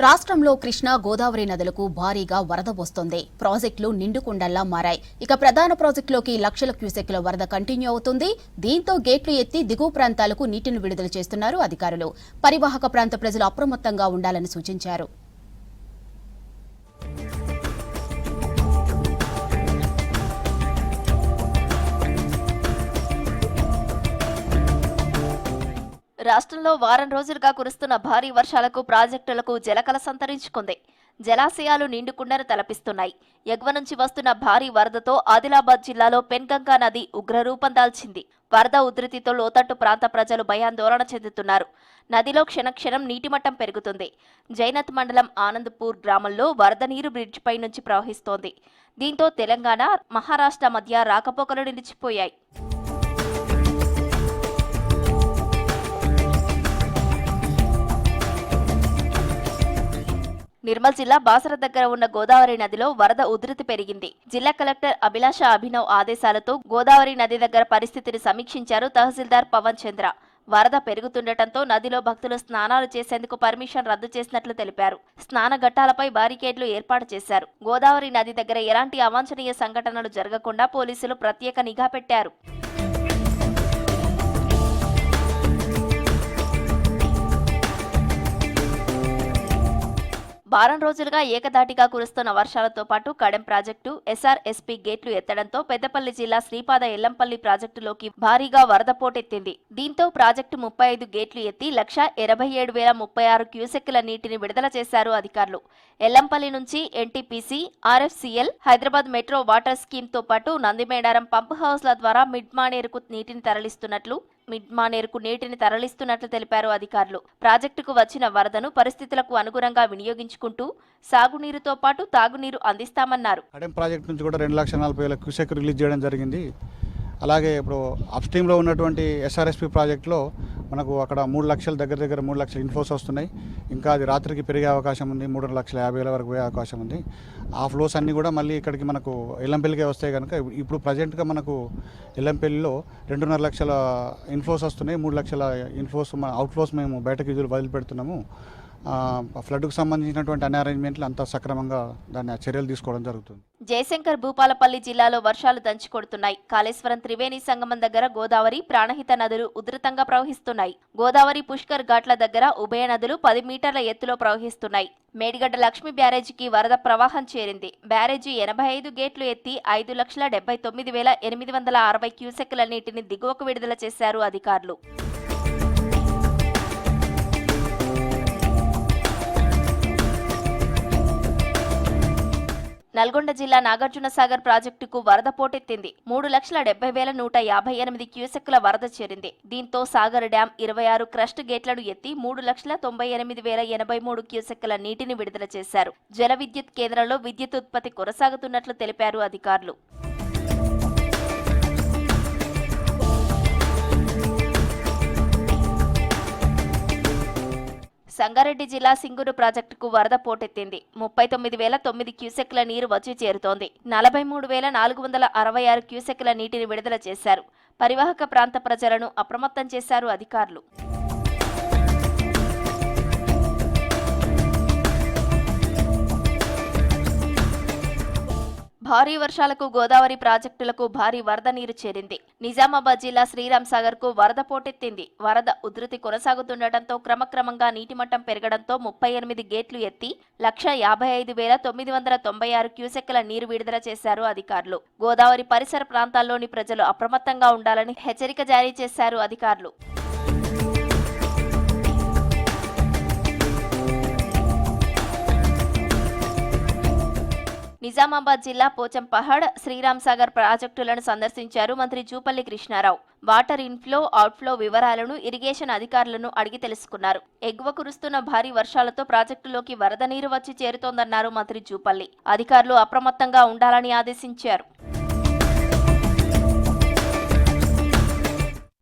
రాష్ట్రంలో కృష్ణా గోదావరి నదులకు భారీగా వరద వస్తోంది. ప్రాజెక్టులు నిండుకుండల్లా మారాయి. ఇక ప్రధాన ప్రాజెక్టులోకి లక్షల క్యూసెక్కుల వరద కంటిన్యూ అవుతుంది. దీంతో గేట్లు ఎత్తి దిగువ ప్రాంతాలకు నీటిని విడుదల చేస్తున్నారు అధికారులు. పరివాహక ప్రాంత ప్రజలు అప్రమత్తంగా ఉండాలని సూచించారు. రాష్ట్రంలో వారం రోజులుగా కురుస్తున్న భారీ వర్షాలకు ప్రాజెక్టులకు జలకల సంతరించుకుంది. జలాశయాలు నిండుకుండను తలపిస్తున్నాయి. ఎగువ నుంచి వస్తున్న భారీ వరదతో ఆదిలాబాద్ జిల్లాలో పెన్గంగా నది ఉగ్రరూపం దాల్చింది. వరద ఉధృతితో లోతట్టు ప్రాంత ప్రజలు భయాందోళన చెందుతున్నారు. నదిలో క్షణక్షణం నీటిమట్టం పెరుగుతుంది. జైనత్ మండలం ఆనందపూర్ గ్రామంలో వరద నీరు బ్రిడ్జిపై నుంచి ప్రవహిస్తోంది. దీంతో తెలంగాణ, మహారాష్ట్ర మధ్య రాకపోకలు నిలిచిపోయాయి. నిర్మల్ జిల్లా బాసర దగ్గర ఉన్న గోదావరి నదిలో వరద ఉధృతి పెరిగింది. జిల్లా కలెక్టర్ అభిలాష అభినవ్ ఆదేశాలతో గోదావరి నది దగ్గర పరిస్థితిని సమీక్షించారు తహసీల్దార్ పవన్ చంద్ర. వరద పెరుగుతుండటంతో నదిలో భక్తులు స్నానాలు చేసేందుకు పర్మిషన్ రద్దు చేసినట్లు తెలిపారు. స్నాన ఘట్టాలపై బారికేడ్లు ఏర్పాటు చేశారు. గోదావరి నది దగ్గర ఎలాంటి అవాంఛనీయ సంఘటనలు జరగకుండా పోలీసులు ప్రత్యేక నిఘా పెట్టారు. వారం రోజులుగా ఏకధాటిగా కురుస్తున్న వర్షాలతో పాటు కడెం ప్రాజెక్టు, ఎస్ఆర్ఎస్పీ గేట్లు ఎత్తడంతో పెద్దపల్లి జిల్లా శ్రీపాద ఎల్లంపల్లి ప్రాజెక్టులోకి భారీగా వరద పోటెత్తింది. దీంతో ప్రాజెక్టు 35 గేట్లు ఎత్తి 1,87,036 క్యూసెక్కుల నీటిని విడుదల చేశారు అధికారులు. ఎల్లంపల్లి నుంచి NTPC, RFCL, Hyderabad metro water scheme తో పాటు నందిమేడారం పంప్ హౌస్ల ద్వారా మిడ్మానేరుకు నీటిని తరలిస్తున్నట్లు తెలిపారు అధికారులు. ప్రాజెక్టుకు వచ్చిన వరదను పరిస్థితులకు అనుగుణంగా వినియోగించుకుంటూ సాగునీరుతో పాటు తాగునీరు అందిస్తామన్నారు. కడెం ప్రాజెక్టు నుంచి కూడా 2,40,000 క్యూసెక్ రిలీజ్ చేయడం జరిగింది. అలాగే ఇప్పుడు అప్స్ట్రీమ్లో ఉన్నటువంటి ఎస్ఆర్ఎస్పీ ప్రాజెక్టులో మనకు అక్కడ 3 లక్షల దగ్గర 3 లక్షల ఇన్ఫ్లోస్ వస్తున్నాయి. ఇంకా అది రాత్రికి పెరిగే అవకాశం ఉంది. 3,50,000 వరకు పోయే అవకాశం ఉంది. ఆ ఫ్లోస్ అన్నీ కూడా మళ్ళీ ఇక్కడికి మనకు ఎల్లంపల్లికే వస్తాయి కనుక ఇప్పుడు ప్రజెంట్గా మనకు ఎల్లంపల్లిలో 2.5 లక్షల ఇన్ఫ్లోస్ వస్తున్నాయి. 3 లక్షల ఇన్ఫ్లోస్ అవుట్ఫ్లోస్ మేము బయటకు వదిలిపెడుతున్నాము. ఫ్లడ్కు సంబంధించినటువంటి అన్ని అరేంజ్మెంట్లు అంతా సక్రమంగా దాన్ని చర్యలు తీసుకోవడం జరుగుతుంది. జయశంకర్ భూపాలపల్లి జిల్లాలో వర్షాలు దంచుకొడుతున్నాయి. కాళేశ్వరం త్రివేణి సంగమం దగ్గర గోదావరి, ప్రాణహిత నదులు ఉధృతంగా ప్రవహిస్తున్నాయి. గోదావరి పుష్కర్ ఘాట్ల దగ్గర ఉభయ నదులు 10 మీటర్ల ఎత్తులో ప్రవహిస్తున్నాయి. మేడిగడ్డ లక్ష్మీ బ్యారేజీకి వరద ప్రవాహం చేరింది. బ్యారేజీ 85 గేట్లు ఎత్తి 5,79,860 క్యూసెక్కుల నీటిని దిగువకు విడుదల చేశారు అధికారులు. నల్గొండ జిల్లా నాగార్జునసాగర్ ప్రాజెక్టుకు వరద పోటెత్తింది. 3,70,158 క్యూసెక్కుల వరద చేరింది. దీంతో సాగర్ డ్యాం 26 క్రస్ట్ గేట్లను ఎత్తి 3,98,083 క్యూసెక్కుల నీటిని విడుదల చేశారు. జల విద్యుత్ కేంద్రంలో విద్యుత్ ఉత్పత్తి కొనసాగుతున్నట్లు తెలిపారు అధికారులు. సంగారెడ్డి జిల్లా సింగూరు ప్రాజెక్టుకు వరద పోటెత్తింది. 39,009 క్యూసెక్ల నీరు వచ్చి చేరుతోంది. 43,466 క్యూసెక్ల నీటిని విడుదల చేశారు. పరివాహక ప్రాంత ప్రజలను అప్రమత్తం చేశారు అధికారులు. భారీ వర్షాలకు గోదావరి ప్రాజెక్టులకు భారీ వరద నీరు చేరింది. నిజామాబాద్ జిల్లా శ్రీరామ్ సాగర్ కు వరద పోటెత్తింది. వరద ఉధృతి కొనసాగుతుండటంతో క్రమక్రమంగా నీటిమట్టం పెరగడంతో 38 గేట్లు ఎత్తి 1,55,996 క్యూసెక్కుల నీరు విడుదల చేశారు అధికారులు. గోదావరి పరిసర ప్రాంతాల్లోని ప్రజలు అప్రమత్తంగా ఉండాలని హెచ్చరిక జారీ చేశారు అధికారులు. నిజామాబాద్ జిల్లా పోచంపహాడ్, శ్రీరామ్ సాగర్ ప్రాజెక్టులను సందర్శించారు మంత్రి Jupally Krishna Rao. Water inflow, outflow వివరాలను ఇరిగేషన్ అధికారులను అడిగి తెలుసుకున్నారు. ఎగువ కురుస్తున్న భారీ వర్షాలతో ప్రాజెక్టులోకి వరద నీరు వచ్చి చేరుతోందన్నారు మంత్రి జూపల్లి. అధికారులు అప్రమత్తంగా ఉండాలని ఆదేశించారు.